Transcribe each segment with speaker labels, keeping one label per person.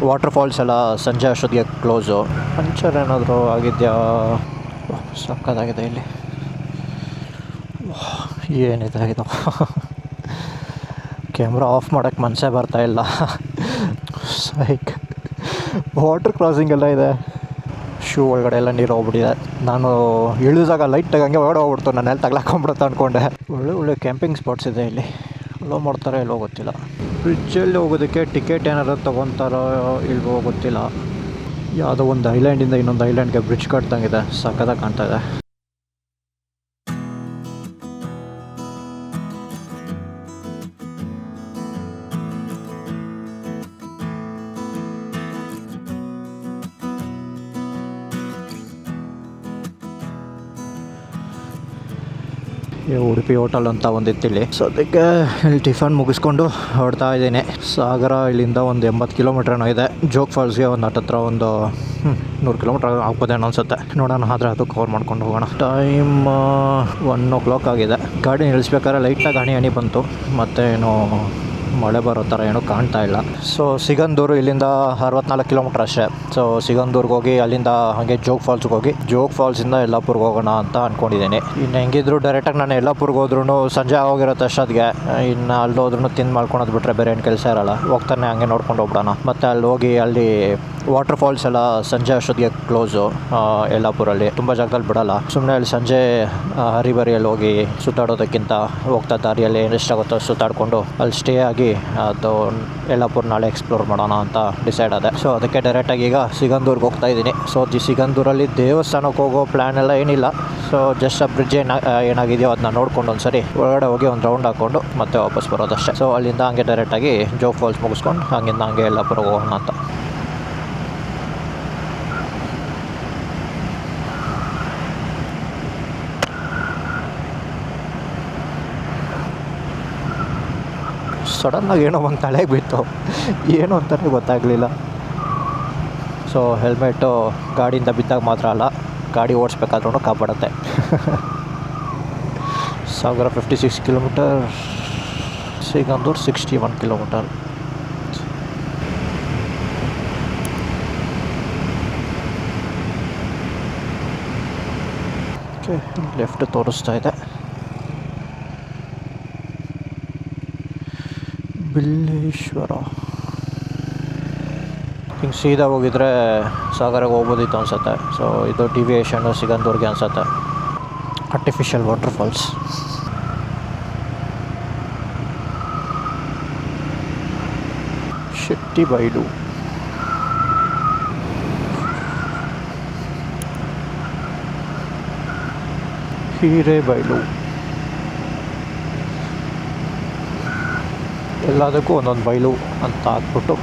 Speaker 1: Water falls ಎಲ್ಲ ಸಂಜೆ ಅಷ್ಟೊತ್ತಿಗೆ ಕ್ಲೋಸು. ಪಂಚರ್ ಏನಾದರೂ ಆಗಿದೆಯಾ? ಸಕ್ಕತ್ತಾಗಿದೆ ಇಲ್ಲಿ. ಏನಿದೆ ಇದು ಕ್ಯಾಮ್ರಾ ಆಫ್ ಮಾಡೋಕ್ಕೆ ಮನಸ್ಸೇ ಬರ್ತಾಯಿಲ್ಲ. ಸೈಕ್ ವಾಟರ್ ಕ್ರಾಸಿಂಗ್ ಎಲ್ಲ ಇದೆ. ಶೂ ಒಳಗಡೆ ಎಲ್ಲ ನೀರು ಹೋಗ್ಬಿಟ್ಟಿದೆ. ನಾನು ಇಳಿದಾಗ ಲೈಟಾಗಿ ಹಂಗೆ ಹೊರಗಡೆ ಹೋಗ್ಬಿಡ್ತು, ನಾನು ಎಲ್ಲಿ ತಗ್ಲಾಕೊಂಡ್ಬಿಡುತ್ತೆ ಅಂದ್ಕೊಂಡೆ. ಒಳ್ಳೆ ಒಳ್ಳೆ ಕ್ಯಾಂಪಿಂಗ್ ಸ್ಪಾಟ್ಸ್ ಇದೆ ಇಲ್ಲಿ. ಎಲ್ಲೋ ಮಾಡ್ತಾರೋ ಎಲ್ಲೋ ಗೊತ್ತಿಲ್ಲ. ಬ್ರಿಡ್ಜಲ್ಲಿ ಹೋಗೋದಕ್ಕೆ ಟಿಕೆಟ್ ಏನಾದ್ರು ತೊಗೊತಾರೋ ಇಲ್ವೋ ಗೊತ್ತಿಲ್ಲ. ಯಾವುದೋ ಒಂದು ಐಲ್ಯಾಂಡಿಂದ ಇನ್ನೊಂದು ಐಲ್ಯಾಂಡ್ಗೆ ಬ್ರಿಡ್ಜ್ ಕಟ್ದಂಗಿದೆ, ಸಕ್ಕತ್ತಾಗಿ ಕಾಣ್ತಾ ಇದೆ. ಉಡುಪಿ ಹೋಟೆಲ್ ಅಂತ ಒಂದಿತ್ತು ಇಲ್ಲಿ. ಸೊ ಅದಕ್ಕೆ ಇಲ್ಲಿ ಟಿಫನ್ ಮುಗಿಸ್ಕೊಂಡು ಹೊರಡ್ತಾ ಇದ್ದೀನಿ. ಸಾಗರ ಇಲ್ಲಿಂದ ಒಂದು 80 ಕಿಲೋಮೀಟ್ರ್ ಏನೋ ಇದೆ. ಜೋಗ್ ಫಾಲ್ಸ್ಗೆ ಒಂದು ಹತ್ತತ್ರ ಒಂದು 100 ಕಿಲೋಮೀಟ್ರ್ ಆಗ್ಬೋದೇನೋ ಅನ್ಸುತ್ತೆ. ನೋಡೋಣ, ಆದರೆ ಅದು ಕವರ್ ಮಾಡ್ಕೊಂಡು ಹೋಗೋಣ. ಟೈಮ್ 1 o'clock ಆಗಿದೆ. ಗಾಡಿ ನಿಲ್ಲಿಸ್ಬೇಕಾದ್ರೆ ಲೈಟಾಗಿ ಹನಿ ಬಂತು, ಮತ್ತು ಏನೋ ಮಳೆ ಬರೋ ಥರ ಏನೂ ಕಾಣ್ತಾ ಇಲ್ಲ. ಸೊ ಸಿಗಂದೂರು ಇಲ್ಲಿಂದ 64 ಕಿಲೋಮೀಟ್ರ್ ಅಷ್ಟೇ. ಸೊ ಸಿಗಂದೂರ್ಗೆ ಹೋಗಿ ಅಲ್ಲಿಂದ ಹಾಗೆ ಜೋಗ್ ಫಾಲ್ಸ್ಗೆ ಹೋಗಿ ಜೋಗ್ ಫಾಲ್ಸಿಂದ ಯಲ್ಲಾಪುರ್ಗೆ ಹೋಗೋಣ ಅಂತ ಅಂದ್ಕೊಂಡಿದ್ದೀನಿ. ಇನ್ನು ಹೆಂಗಿದ್ರು ಡೈರೆಕ್ಟಾಗಿ ನಾನು ಯಲ್ಲಾಪುರ್ಗೆ ಹೋದ್ರೂ ಸಂಜೆ ಆಗೋಗಿರುತ್ತೆ ಅಷ್ಟೊತ್ತಿಗೆ. ಇನ್ನು ಅಲ್ಲಿ ಹೋದ್ರೂ ತಿಂದು ಮಾಡ್ಕೊಳೋದು ಬಿಟ್ಟರೆ ಬೇರೆ ಏನು ಕೆಲಸ ಇರೋಲ್ಲ. ಹೋಗ್ತಾನೆ ಹಂಗೆ ನೋಡ್ಕೊಂಡು ಹೋಗ್ಬಿಡೋಣ. ಮತ್ತು ಅಲ್ಲಿ ಹೋಗಿ ಅಲ್ಲಿ ವಾಟರ್ ಫಾಲ್ಸ್ ಎಲ್ಲ ಸಂಜೆ ಅಷ್ಟೊತ್ತಿಗೆ ಕ್ಲೋಸು ಯಲ್ಲಾಪುರಲ್ಲಿ. ತುಂಬ ಜಾಗದಲ್ಲಿ ಬಿಡೋಲ್ಲ. ಸುಮ್ಮನೆ ಅಲ್ಲಿ ಸಂಜೆ ಹರಿಬರಿಯಲ್ಲಿ ಹೋಗಿ ಸುತ್ತಾಡೋದಕ್ಕಿಂತ ಹೋಗ್ತಾ ದಾರಿಯಲ್ಲಿ ಏನು ಎಷ್ಟಾಗುತ್ತೋ ಸುತ್ತಾಡಿಕೊಂಡು ಅಲ್ಲಿ ಸ್ಟೇ ಆಗಿ ಅದು ಯಲ್ಲಾಪುರ ನಾಳೆ ಎಕ್ಸ್ಪ್ಲೋರ್ ಮಾಡೋಣ ಅಂತ ಡಿಸೈಡ್ ಆದೆ. ಸೊ ಅದಕ್ಕೆ ಡೈರೆಕ್ಟಾಗಿ ಈಗ ಸಿಗಂದೂರ್ಗೆ ಹೋಗ್ತಾ ಇದ್ದೀನಿ. ಸೊ ಸಿಗಂದೂರಲ್ಲಿ ದೇವಸ್ಥಾನಕ್ಕೆ ಹೋಗೋ ಪ್ಲ್ಯಾನ್ ಎಲ್ಲ ಏನಿಲ್ಲ. ಸೊ ಜಸ್ಟ್ ಆ ಬ್ರಿಡ್ಜ್ ಏನಾಗಿದೆಯೋ ಅದನ್ನ ನೋಡ್ಕೊಂಡು ಒಂದು ಸರಿ ಒಳಗಡೆ ಹೋಗಿ ಒಂದು ರೌಂಡ್ ಹಾಕ್ಕೊಂಡು ಮತ್ತೆ ವಾಪಸ್ ಬರೋದಷ್ಟೇ. ಸೊ ಅಲ್ಲಿಂದ ಹಂಗೆ ಡೈರೆಕ್ಟಾಗಿ ಜೋಗ್ ಫಾಲ್ಸ್ ಮುಗಿಸ್ಕೊಂಡು ಹಂಗಿಂದ ಹಂಗೆ ಯಲ್ಲಾಪುರಕ್ಕೆ ಹೋಗೋಣ ಅಂತ. ಸಡನ್ನಾಗಿ ಏನೋ ಒಂದು ತಲೆಗೆ ಬಿತ್ತು, ಏನು ಅಂತಲೇ ಗೊತ್ತಾಗಲಿಲ್ಲ. ಸೊ ಹೆಲ್ಮೆಟ್ಟು ಗಾಡಿಯಿಂದ ಬಿದ್ದಾಗ ಮಾತ್ರ ಅಲ್ಲ, ಗಾಡಿ ಓಡಿಸ್ಬೇಕಾದ್ರೂ ಕಾಪಾಡುತ್ತೆ. ಸಾಗರ 56 kilometre, Sigandur 61 kilometre. Okay, left ತೋರಿಸ್ತಾ ಇದೆ. ಬಿಲ್ಲೇಶ್ವರ ಹಿಂಗೆ ಸೀದಾ ಹೋಗಿದ್ರೆ ಸಾಗರಕ್ಕೆ ಹೋಗ್ಬೋದಿತ್ತು ಅನ್ಸುತ್ತೆ. ಸೊ ಇದು ಡಿವಿಯೇಷನ್ನು ಸಿಗಂದೂರ್ಗೆ ಅನ್ಸುತ್ತೆ. Artificial waterfalls. Shettibailu, Hirebailu, ಎಲ್ಲದಕ್ಕೂ ಒಂದೊಂದು ಬೈಲು ಅಂತ ಹಾಕ್ಬಿಟ್ಟು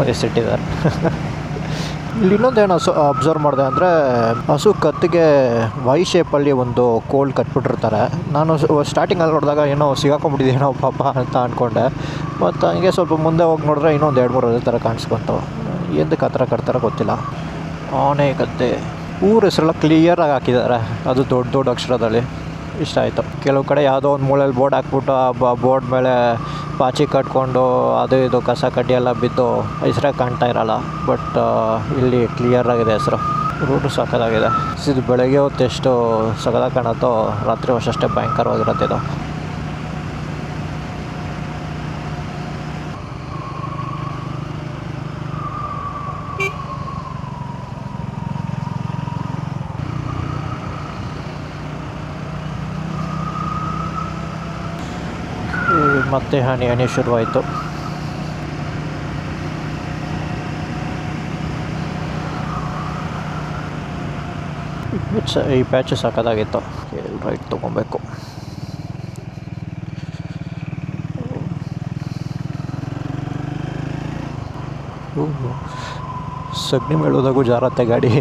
Speaker 1: ಹೆಸರಿಟ್ಟಿದ್ದಾರೆ. ಇಲ್ಲಿ ಇನ್ನೊಂದೇನು ಅಬ್ಸರ್ವ್ ಮಾಡಿದೆ ಅಂದರೆ, ಹಸು ಕತ್ತಿಗೆ ವೈ ಶೇಪಲ್ಲಿ ಒಂದು ಕೋಲ್ ಕಟ್ಬಿಟ್ಟಿರ್ತಾರೆ. ನಾನು ಸ್ಟಾರ್ಟಿಂಗಲ್ಲಿ ನೋಡಿದಾಗ ಏನೋ ಸಿಗಾಕೊಂಡ್ಬಿಟ್ಟಿದ್ದೇನೋ ಪಾಪ ಅಂತ ಅಂದ್ಕೊಂಡೆ. ಮತ್ತು ಹಂಗೆ ಸ್ವಲ್ಪ ಮುಂದೆ ಹೋಗಿ ನೋಡಿದ್ರೆ ಇನ್ನೊಂದು 2-3 ಅದೇ ಥರ ಕಾಣಿಸ್ಕೊಂತು. ಎಂದಕ್ಕೆ ಆ ಥರ ಕಟ್ತಾರೋ ಗೊತ್ತಿಲ್ಲ. ಆನೆ ಕತ್ತೆ ಊರ ಹೆಸರೆಲ್ಲ ಕ್ಲಿಯರಾಗಿ ಹಾಕಿದ್ದಾರೆ, ಅದು ದೊಡ್ಡ ದೊಡ್ಡ ಅಕ್ಷರದಲ್ಲಿ. ಇಷ್ಟ ಆಯಿತು. ಕೆಲವು ಕಡೆ ಯಾವುದೋ ಒಂದು ಮೂಲೆಯಲ್ಲಿ ಬೋರ್ಡ್ ಹಾಕ್ಬಿಟ್ಟು ಆ ಬೋರ್ಡ್ ಮೇಲೆ ಪಾಚಿ ಕಟ್ಕೊಂಡು ಅದು ಇದು ಕಸ ಕಡ್ಡಿ ಎಲ್ಲ ಬಿದ್ದು ಹೆಸರೇ ಕಾಣ್ತಾ ಇರೋಲ್ಲ. ಬಟ್ ಇಲ್ಲಿ ಕ್ಲಿಯರಾಗಿದೆ ಹೆಸರು. ರೂಟು ಸಕ್ಕತ್ತಾಗಿದೆ. ಇದು ಬೆಳಗ್ಗೆ ಹೊತ್ತು ಎಷ್ಟು ಸಕ್ಕತ್ತಾಗಿ ಕಾಣುತ್ತೋ ರಾತ್ರಿ ಹೊತ್ತಷ್ಟೇ ಭಯಂಕರವಾಗಿರುತ್ತೆ ಇದು. ಮತ್ತೆ ಹನಿ ಶುರುವಾಯಿತು. ಈ ಪ್ಯಾಚು ಸಾಕಾಗಿತ್ತು. ರೈಟ್ ತೊಗೊಬೇಕು. ಸಗಣಿ ಮೇಳೋದಾಗೂ ಜಾರತ್ತೆ ಗಾಡಿ,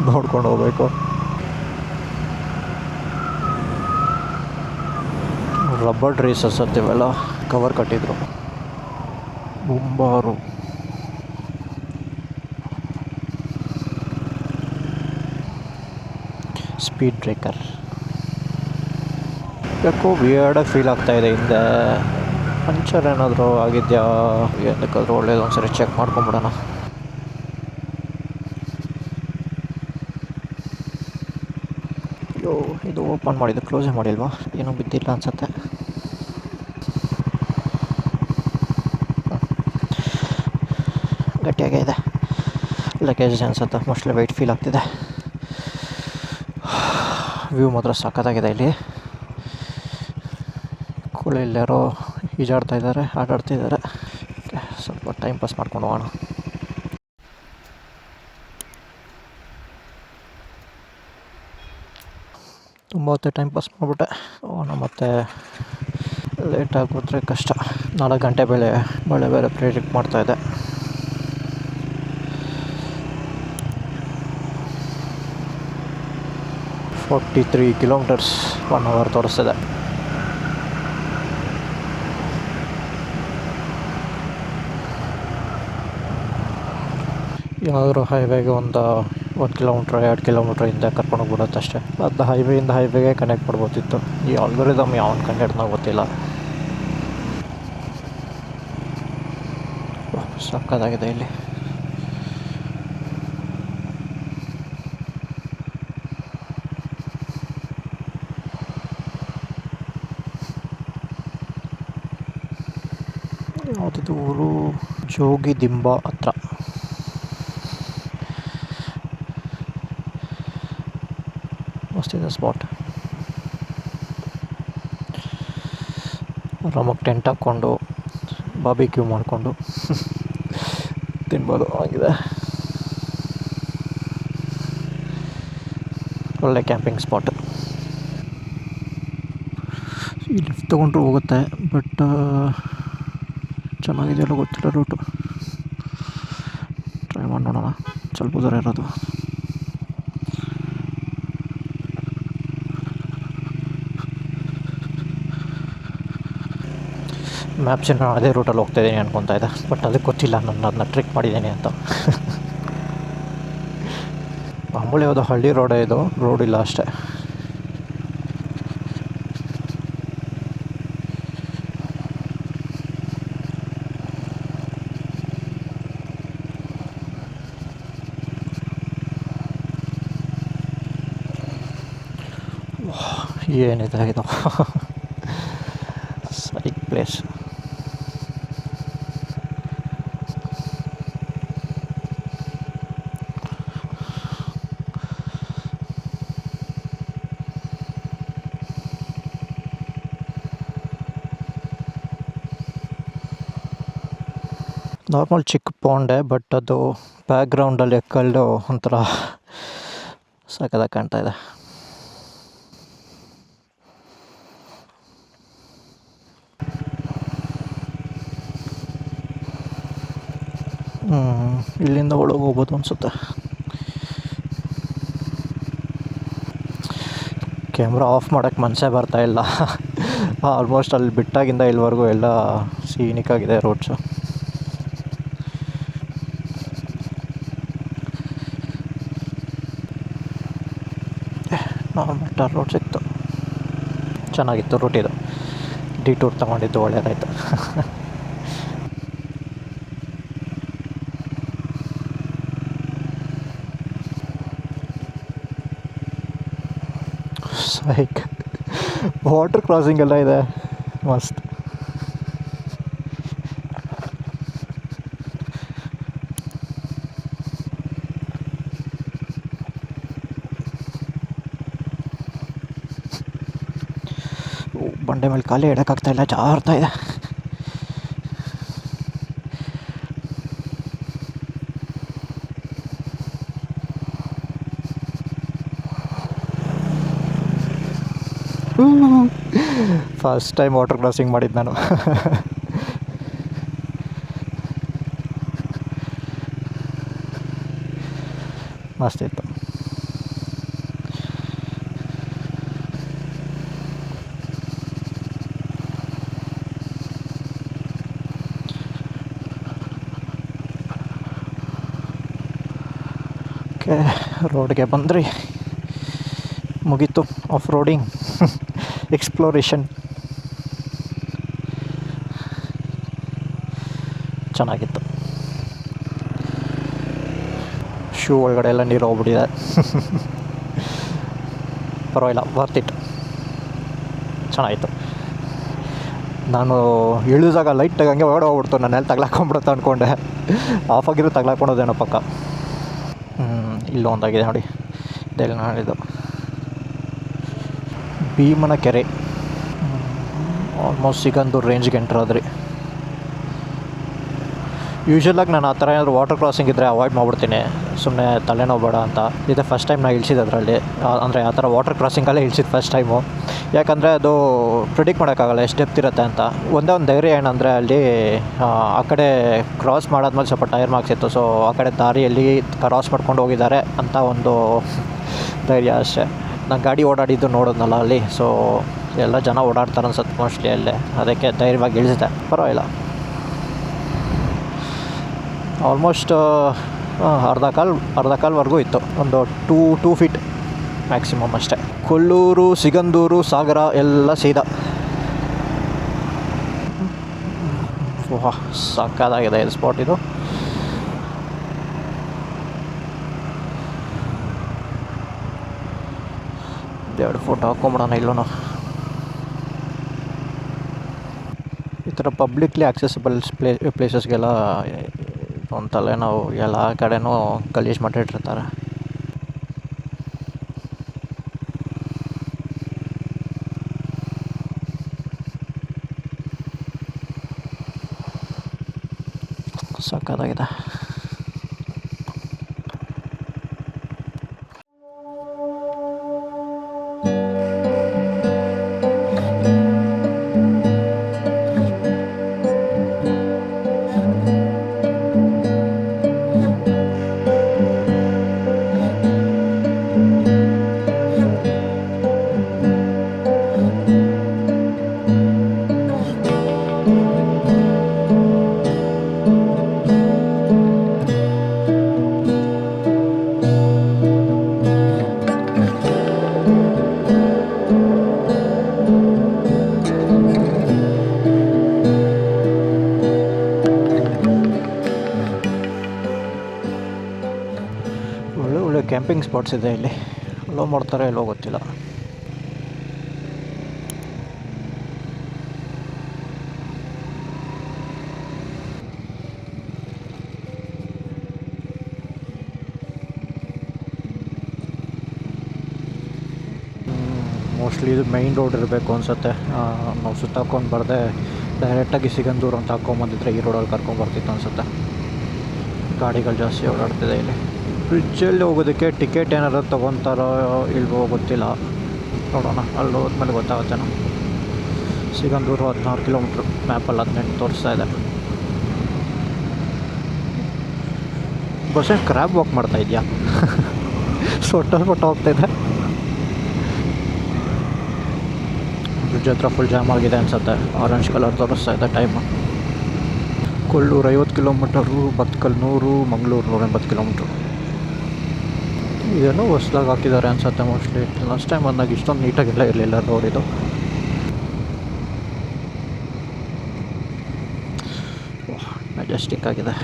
Speaker 1: ನೋಡ್ಕೊಂಡು ಹೋಗ್ಬೇಕು. ರಬ್ಬರ್ ಡ್ರೇಸಸ್ ಅಂತೀವಲ್ಲ, ಕವರ್ ಕಟ್ಟಿದ್ರು. ಮುಂಬಾರು ಸ್ಪೀಡ್ ಬ್ರೇಕರ್. ಯಾಕೋ ವಿಯರ್ಡಾಗಿ ಫೀಲ್ ಆಗ್ತಾಯಿದೆ. ಹಿಂದೆ ಪಂಚರ್ ಏನಾದರೂ ಆಗಿದೆಯಾ, ಏನಕ್ಕಾದ್ರೂ ಒಳ್ಳೇದು ಒಂದ್ಸರಿ ಚೆಕ್ ಮಾಡ್ಕೊಂಬಿಡೋಣ. ಅಯ್ಯೋ, ಇದು ಓಪನ್ ಮಾಡಿದ್ದು ಕ್ಲೋಸೇ ಮಾಡಿಲ್ವಾ? ಏನೂ ಬಿದ್ದಿಲ್ಲ ಅನ್ಸುತ್ತೆ. ಗಟ್ಟಿಯಾಗೇ ಇದೆ ಲಗೇಜ್ ಅನ್ಸುತ್ತೆ, ಮೋಸ್ಟ್ಲಿ ವೆಯ್ಟ್ ಫೀಲ್ ಆಗ್ತಿದೆ. ವ್ಯೂ ಮಾತ್ರ ಸಖತ್ತಾಗಿದೆ ಇಲ್ಲಿ. ಎಲ್ಲರೂ ಈಜಾಡ್ತಾ ಇದ್ದಾರೆ, ಆಟಾಡ್ತಿದ್ದಾರೆ. ಸ್ವಲ್ಪ ಟೈಮ್ ಪಾಸ್ ಮಾಡ್ಕೊಂಡು ಹೋಗೋಣ. ತುಂಬ ಹೊತ್ತು ಟೈಮ್ ಪಾಸ್ ಮಾಡಿಬಿಟ್ಟೆ. ಮತ್ತೆ ಲೇಟಾಗಿ ಬಿಟ್ರೆ ಕಷ್ಟ. 4 ಗಂಟೆ ಮಳೆ ಬೇರೆ ಪ್ರೆಡಿಕ್ಟ್ ಮಾಡ್ತಾಯಿದ್ದೆ. $43 ಕಿಲೋಮೀಟರ್ಸ್ 1 ಅವರ್ ತೋರಿಸ್ತಿದೆ. ಯಾವ್ದಾದ್ರು ಹೈವೇಗೆ ಒಂದು 1 ಕಿಲೋಮೀಟ್ರ್ 2 ಕಿಲೋಮೀಟ್ರ್ ಹಿಂದೆ ಕರ್ಕೊಂಡೋಗ್ಬಿಡುತ್ತೆ ಅಷ್ಟೇ. ಅದು ಹೈವೇಗೆ ಕನೆಕ್ಟ್ ಮಾಡ್ಬೋದಿತ್ತು. ಈ ಆಲ್ಗೋರಿದಮ್ ಯಾವನು ಕಂಡಿಡ್ದಾಗ ಗೊತ್ತಿಲ್ಲ. ಸಕ್ಕತ್ತಾಗಿದೆ ಇಲ್ಲಿ. ಯಾವುದಿದು ಊರು? ಜೋಗಿದಿಂಬ ಹತ್ರ. ಮಸ್ತಿದೆ ಸ್ಪಾಟ್. ಆರಾಮಾಗಿ ಟೆಂಟ್ ಹಾಕ್ಕೊಂಡು ಬಾರ್ಬಿಕ್ಯೂ ಮಾಡಿಕೊಂಡು ತಿನ್ಬೋದು. ಆಗಿದೆ ಒಳ್ಳೆ ಕ್ಯಾಂಪಿಂಗ್ ಸ್ಪಾಟ್. ಈ ಲಿಫ್ಟ್ ತೊಗೊಂಡ್ರು ಹೋಗುತ್ತೆ, ಬಟ್ ಚೆನ್ನಾಗಿದೆಯಲ್ಲ ಗೊತ್ತಿಲ್ಲ ರೂಟು. ಟ್ರೈ ಮಾಡಿ ನೋಡೋಣ. ಸ್ವಲ್ಪ ದೂರ ಇರೋದು. ಮ್ಯಾಪ್ಸಿನ ನಾನು ಅದೇ ರೂಟಲ್ಲಿ ಹೋಗ್ತಾಯಿದ್ದೀನಿ ಅನ್ಕೊತಾ ಇದ್ದೆ, ಬಟ್ ಅದಕ್ಕೆ ಗೊತ್ತಿಲ್ಲ ನಾನು ಅದನ್ನ ಟ್ರಿಕ್ ಮಾಡಿದ್ದೀನಿ ಅಂತ. ಮಾಮೂಲಿ ಯಾವುದೋ ಹಳ್ಳಿ ರೋಡೇ ಇದು, ರೋಡ್ ಇಲ್ಲ ಅಷ್ಟೇ. ಏನಿದೆ ಇದು ಸರಿ ಪ್ಲೇಸ್. ನಾರ್ಮಲ್ ಚಿಕ್ಕ ಪಾಂಡೆ, ಬಟ್ ಅದು ಬ್ಯಾಕ್ಗ್ರೌಂಡಲ್ಲಿ ಕಲ್ಲು ಒಂಥರ ಸಖತ್ತಾಗಿ ಕಾಣ್ತಾ ಇದೆ. ಇಲ್ಲಿಂದ ಒಳಗೆ ಹೋಗ್ಬೋದು ಅನಿಸುತ್ತೆ. ಕ್ಯಾಮ್ರಾ ಆಫ್ ಮಾಡೋಕ್ಕೆ ಮನಸ್ಸೇ ಬರ್ತಾಯಿಲ್ಲ. ಆಲ್ಮೋಸ್ಟ್ ಅಲ್ಲಿ ಬಿಟ್ಟಾಗಿಂದ ಇಲ್ಲಿವರೆಗೂ ಎಲ್ಲ ಸೀನಿಕ್ಕಾಗಿದೆ ರೋಡ್ಸು. ನಾರ್ಮಲ್ ಟಾರ್ ರೋಡ್ ಸಿಕ್ತು. ಚೆನ್ನಾಗಿತ್ತು ರೂಟ್ ಇದು. ಡಿಟೂರ್ ತಗೊಂಡಿದ್ದು ಒಳ್ಳೆಯದಾಯಿತು. ಸೈಕ್ ವಾಟರ್ ಕ್ರಾಸಿಂಗ್ ಎಲ್ಲ ಇದೆ, ಮಸ್ತ್. ಬಂಡೆ ಮೇಲೆ ಕಾಲೇ ಇಡೋಕ್ಕಾಗ್ತಾಯಿಲ್ಲ, ಜಾರ್ತಾ ಇದೆ. ಫಸ್ಟ್ ಟೈಮ್ ವಾಟರ್ ಕ್ರಾಸಿಂಗ್ ಮಾಡಿದ್ದು ನಾನು. ಮಸ್ತಿತ್ತು. ಓಕೆ, ರೋಡ್ಗೆ ಬಂದ್ರಿ, ಮುಗೀತು ಆಫ್ ರೋಡಿಂಗ್ ಎಕ್ಸ್ಪ್ಲೋರೇಷನ್. ಚೆನ್ನಾಗಿತ್ತು. ಶೂ ಒಳಗಡೆ ಎಲ್ಲ ನೀರು ಹೋಗ್ಬಿಟ್ಟಿದೆ. ಪರವಾಗಿಲ್ಲ, ವರ್ತ್ ಇಟ್, ಚೆನ್ನಾಗಿತ್ತು. ನಾನು ಇಳಿದಾಗ ಲೈಟಾಗಿ ಹಂಗೆ ಹೊರಡೆ ಹೋಗ್ಬಿಡ್ತು, ನನ್ನೆಲ್ಲಿ ತಗ್ಲಾಕೊಂಬಿಡುತ್ತೆ ಅಂದ್ಕೊಂಡೆ. ಆಫ್ ಆಗಿರೋ ತಗ್ಲಾಕೊಳೋದೇನೋ ಪಕ್ಕ. ಇಲ್ಲೊಂದಾಗಿದೆ ನೋಡಿ, ಇದೆಲ್ಲ ನಾಡಿದ್ದು ಭೀಮನ ಕೆರೆ. ಆಲ್ಮೋಸ್ಟ್ ಸಿಗಂದೂರು ರೇಂಜ್ಗೆ ಎಂಟ್ರ್ ಆದ್ರಿ. ಯೂಶ್ವಲಾಗಿ ನಾನು ಆ ಥರ ಏನಾದರೂ ವಾಟರ್ ಕ್ರಾಸಿಂಗ್ ಇದ್ದರೆ ಅವಾಯ್ಡ್ ಮಾಡಿಬಿಡ್ತೀನಿ, ಸುಮ್ಮನೆ ತಲೆನೋವು ಬೇಡ ಅಂತ. ಇದೇ ಫಸ್ಟ್ ಟೈಮ್ ನಾನು ಇಳಿಸಿದ್ದು ಅದರಲ್ಲಿ, ಅಂದರೆ ಆ ಥರ ವಾಟರ್ ಕ್ರಾಸಿಂಗಲ್ಲೇ ಇಳಿಸಿದ್ದು ಫಸ್ಟ್ ಟೈಮು. ಯಾಕಂದರೆ ಅದು ಪ್ರಿಡಿಕ್ಟ್ ಮಾಡೋಕ್ಕಾಗಲ್ಲ ಎಷ್ಟು ಡೆಪ್ತ್ ಇರುತ್ತೆ ಅಂತ. ಒಂದೇ ಒಂದು ಧೈರ್ಯ ಏನಂದರೆ ಅಲ್ಲಿ ಆ ಕಡೆ ಕ್ರಾಸ್ ಮಾಡಾದ್ಮೇಲೆ ಸ್ವಲ್ಪ ಟೈರ್ ಮಾರ್ಕ್ಸ್ ಇತ್ತು, ಸೊ ಆ ಕಡೆ ದಾರಿಯಲ್ಲಿ ಕ್ರಾಸ್ ಮಾಡ್ಕೊಂಡು ಹೋಗಿದ್ದಾರೆ ಅಂತ ಒಂದು ಧೈರ್ಯ ಅಷ್ಟೇ. ನಾನು ಗಾಡಿ ಓಡಾಡಿದ್ದು ನೋಡೋದ್ನಲ್ಲ ಅಲ್ಲಿ, ಸೊ ಎಲ್ಲ ಜನ ಓಡಾಡ್ತಾರೆ ಅನ್ಸುತ್ತೆ ಮೋಸ್ಟ್ಲಿ ಅಲ್ಲೇ, ಅದಕ್ಕೆ ಧೈರ್ಯವಾಗಿ ಇಳಿಸಿದೆ. ಪರವಾಗಿಲ್ಲ, ಆಲ್ಮೋಸ್ಟ್ ಅರ್ಧ ಕಾಲ್ವರೆಗೂ ಇತ್ತು, ಒಂದು ಟೂ ಫೀಟ್ ಮ್ಯಾಕ್ಸಿಮಮ್ ಅಷ್ಟೇ. ಕೊಲ್ಲೂರು, ಸಿಗಂದೂರು, ಸಾಗರ ಎಲ್ಲ ಸೀದಾ. ವಾಹ್, ಸಕ್ಕತ್ತಾಗಿದೆ ಇದು ಸ್ಪಾಟ್. ಇದು ಎರಡು ಫೋಟೋ ಹಾಕೊಂಬಿಡೋಣ ಇಲ್ಲೂ. ಈ ಥರ ಪಬ್ಲಿಕ್ಲಿ ಆಕ್ಸೆಸಿಬಲ್ ಪ್ಲೇಸಸ್ಗೆಲ್ಲ ಒಂತಲ್ಲೇ ನಾವು ಎಲ್ಲ ಕಡೆನೂ ಗಲೀಜು ಮಾಡಿಟ್ಟಿರ್ತಾರೆ. ಸಕ್ಕತ್ತಾಗಿದೆ. ಒಳ್ಳೆ ಕ್ಯಾಂಪಿಂಗ್ ಸ್ಪಾಟ್ಸ್ ಇದೆ ಇಲ್ಲಿ. ಅಲೋ ಮಾಡ್ತಾರೆ ಎಲ್ಲೋ ಗೊತ್ತಿಲ್ಲ. ಮೋಸ್ಟ್ಲಿ ಇದು ಮೈನ್ ರೋಡ್ ಇರಬೇಕು ಅನಿಸುತ್ತೆ. ನಾವು ಸುತ್ತಾಕೊಂಡು ಬರದೆ ಡೈರೆಕ್ಟಾಗಿ ಸಿಗಂದೂರು ಅಂತ ಹಾಕ್ಕೊಂಬಂದಿದ್ರೆ ಈ ರೋಡಲ್ಲಿ ಕರ್ಕೊಂಬರ್ತಿತ್ತು ಅನಿಸುತ್ತೆ. ಗಾಡಿಗಳು ಜಾಸ್ತಿ ಓಡಾಡ್ತಿದೆ ಇಲ್ಲಿ. ಬ್ರಿಡ್ಜಲ್ಲಿ ಹೋಗೋದಕ್ಕೆ ಟಿಕೆಟ್ ಏನಾರು ತೊಗೊತಾರೋ ಇಲ್ವೋ ಗೊತ್ತಿಲ್ಲ, ನೋಡೋಣ, ಅಲ್ಲಿ ಹೋದ್ಮೇಲೆ ಗೊತ್ತಾಗುತ್ತೆ. ನಾವು ಸಿಗಂದೂರು 16 ಕಿಲೋಮೀಟ್ರ್, ಮ್ಯಾಪಲ್ಲಿ 18 ತೋರಿಸ್ತಾ ಇದೆ. ಬಸ್ ಕ್ರ್ಯಾಬ್ ವಾಕ್ ಮಾಡ್ತಾ ಇದೆಯಾ? ಸೊಟ್ಟ ಹೋಗ್ತಾಯಿದೆ. ಬ್ರಿಡ್ಜ್ ಹತ್ರ ಫುಲ್ ಜಾಮ್ ಆಗಿದೆ ಅನಿಸುತ್ತೆ, ಆರೆಂಜ್ ಕಲರ್ ತೋರಿಸ್ತಾ ಇದೆ time. Kollur 50 kilometre, Bhatkal 100, Mangaluru 180 kilometre. ಇದೇನೋ ಹೊಸ್ದಾಗಿ ಹಾಕಿದ್ದಾರೆ ಅನ್ಸುತ್ತೆ ಮೋಸ್ಟ್ಲಿ. ಲಾಸ್ಟ್ ಟೈಮ್ ಬಂದಾಗ ಇಷ್ಟೊಂದು ನೀಟಾಗೆಲ್ಲ ಇರಲಿಲ್ಲ ರೋಡ್ ಇದು. ಮೆಜೆಸ್ಟಿಕ್ ಆಗಿದೆ.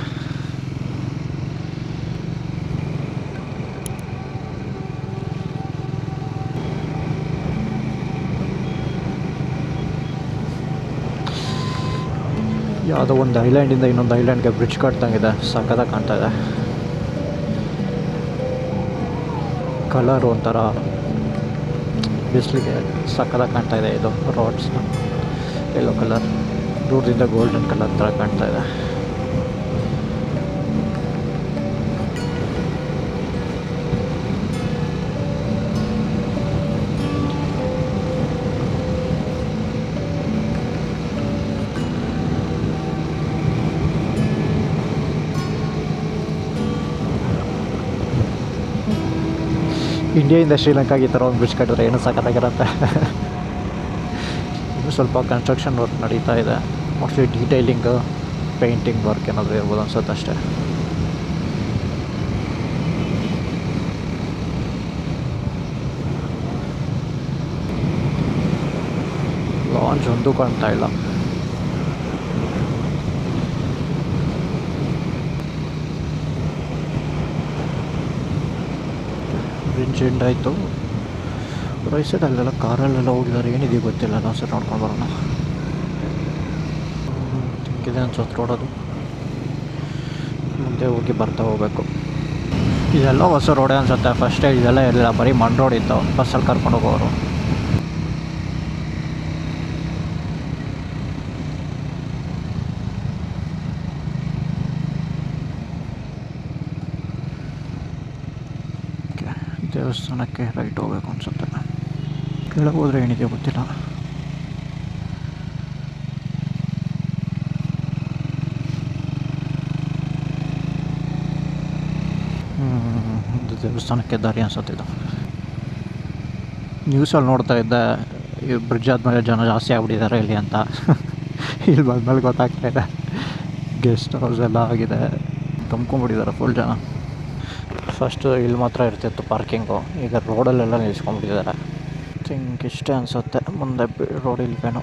Speaker 1: ಯಾವುದೋ ಒಂದು ಐಲ್ಯಾಂಡಿಂದ ಇನ್ನೊಂದು ಐಲ್ಯಾಂಡ್ಗೆ ಬ್ರಿಡ್ಜ್ ಕಟ್ದಂಗಿದೆ, ಸಕ್ಕತ್ತಾಗಿ ಕಾಣ್ತಾ ಇದೆ. ಕಲರ್ ಒಂಥರ ಬಿಸಿಲಿಗೆ ಸಕ್ಕತ್ತಾಗಿ ಕಾಣ್ತಾ ಇದೆ. ಇದು ರೋಡ್ಸ್ ಯೆಲ್ಲೋ ಕಲರ್, ದೂರದಿಂದ ಗೋಲ್ಡನ್ ಕಲರ್ ಥರ ಕಾಣ್ತಾ ಇದೆ. ಇಂಡಿಯಾದಿಂದ ಶ್ರೀಲಂಕಾಗೆ ಈ ಥರ ಒಂದು ಬ್ರಿಡ್ಜ್ ಕಟ್ಟಿದ್ರೆ ಏನೂ ಸಕ್ಕತ್ತಾಗಿರುತ್ತೆ. ಇನ್ನೂ ಸ್ವಲ್ಪ ಕನ್ಸ್ಟ್ರಕ್ಷನ್ ವರ್ಕ್ ನಡೀತಾ ಇದೆ, ಮೋಸ್ಟ್ಲಿ ಡೀಟೈಲಿಂಗ್, ಪೇಂಟಿಂಗ್ ವರ್ಕ್ ಏನಾದರೂ ಇರ್ಬೋದು ಅನ್ಸುತ್ತೆ ಅಷ್ಟೇ. ಲಾಂಚ್ ಒಂದೂ ಕಾಣ್ತಾ ಇಲ್ಲ. ಬ್ರಿಡ್ಜ್ ಎಂಡ್ ಆಯಿತು. ರೈಟ್ ಸೈಡಲ್ಲೆಲ್ಲ ಕಾರಲ್ಲೆಲ್ಲ ಹೋಗಿದ್ದಾರೆ, ಏನಿದೆ ಗೊತ್ತಿಲ್ಲ. ನಾವು ಸರ್ ನೋಡ್ಕೊಂಡು ಬರೋಣ. ಇದೆ ಅನ್ಸುತ್ತೆ ರೋಡದು. ಮುಂದೆ ಹೋಗಿ ಬರ್ತಾ ಹೋಗಬೇಕು. ಇದೆಲ್ಲ ಹೊಸ ರೋಡೇ ಅನ್ಸುತ್ತೆ. ಫಸ್ಟ್ ಇದೆಲ್ಲ ಇರಲಿಲ್ಲ, ಬರೀ ಮಣ್ಣು ರೋಡ್ ಇತ್ತು. ಬಸ್ಸಲ್ಲಿ ಕರ್ಕೊಂಡು ಹೋಗೋರು. ದೇವಸ್ಥಾನಕ್ಕೆ ರೈಟ್ ಹೋಗ್ಬೇಕು ಅನ್ಸುತ್ತೆ. ಕೆಳಗೆ ಹೋದರೆ ಏನಿದೆ ಗೊತ್ತಿಲ್ಲ. ಇದು ದೇವಸ್ಥಾನಕ್ಕೆ ದಾರಿ ಅನ್ಸುತ್ತೆ. ಇದು ನ್ಯೂಸಲ್ಲಿ ನೋಡ್ತಾ ಇದ್ದೆ, ಈ ಬ್ರಿಡ್ಜ್ ಆದಮೇಲೆ ಜನ ಜಾಸ್ತಿ ಆಗ್ಬಿಟ್ಟಿದ್ದಾರೆ ಇಲ್ಲಿ ಅಂತ. ಇಲ್ಲಿ ಬಂದಮೇಲೆ ಗೊತ್ತಾಗ್ತಾ ಇದೆ, ಗೆಸ್ಟ್ ಹೌಸ್ ಎಲ್ಲ ಆಗಿದೆ, ತುಂಬ್ಕೊಂಡ್ಬಿಟ್ಟಿದ್ದಾರೆ ಫುಲ್ ಜನ. ಫಸ್ಟು ಇಲ್ಲಿ ಮಾತ್ರ ಇರ್ತಿತ್ತು ಪಾರ್ಕಿಂಗು, ಈಗ ರೋಡಲ್ಲೆಲ್ಲ ನಿಲ್ಸ್ಕೊಂಡ್ಬಿಟ್ಟಿದ್ದಾರೆ. ಥಿಂಕ್ ಇಷ್ಟೇ ಅನಿಸುತ್ತೆ, ಮುಂದೆ ರೋಡ್ ಇಲ್ವೇನೋ.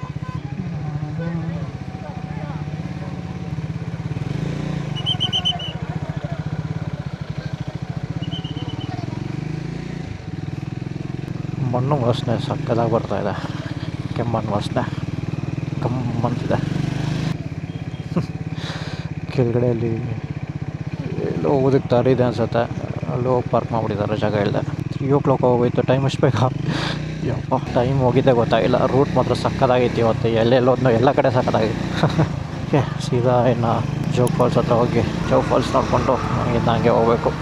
Speaker 1: ಮಣ್ಣು ವಾಸನೆ ಸಕ್ಕದಾಗಿ ಬರ್ತಾಯಿದೆ, ಕೆಮ್ಮಣ್ಣು ವಾಸನೆ ಕಮ್ಮಂತಿದೆ. ಕೆಳಗಡೆಯಲ್ಲಿ ಎಲ್ಲೋ ಹೋಗೋದಕ್ಕೆ ದಾರಿ ಇದೆ ಅನ್ಸುತ್ತೆ, ಅಲ್ಲಿ ಹೋಗಿ ಪಾರ್ಕ್ ಮಾಡಿಬಿಟ್ಟಿದ್ದಾರೆ, ಜಾಗ ಇಲ್ಲದೆ. 3 o'clock ಹೋಗೋಯ್ತು. ಟೈಮ್ ಎಷ್ಟು ಬೇಕಾ ಯಪ್ಪ, ಟೈಮ್ ಹೋಗಿದ್ದೆ ಗೊತ್ತಾಗಿಲ್ಲ. ರೂಟ್ ಮಾತ್ರ ಸಕ್ಕದಾಗಿತ್ತು ಇವತ್ತು, ಎಲ್ಲೆಲ್ಲೋದ್ನೋ ಎಲ್ಲ ಕಡೆ ಸಕ್ಕದಾಗಿತ್ತು. ಓಕೆ, ಸೀದಾ ಇನ್ನು ಜೋಗ್ ಫಾಲ್ಸ್ ಹತ್ರ ಹೋಗಿ ಜೋಗ್ ಫಾಲ್ಸ್ ನೋಡಿಕೊಂಡು ನನಗೆ ಹೋಗಬೇಕು.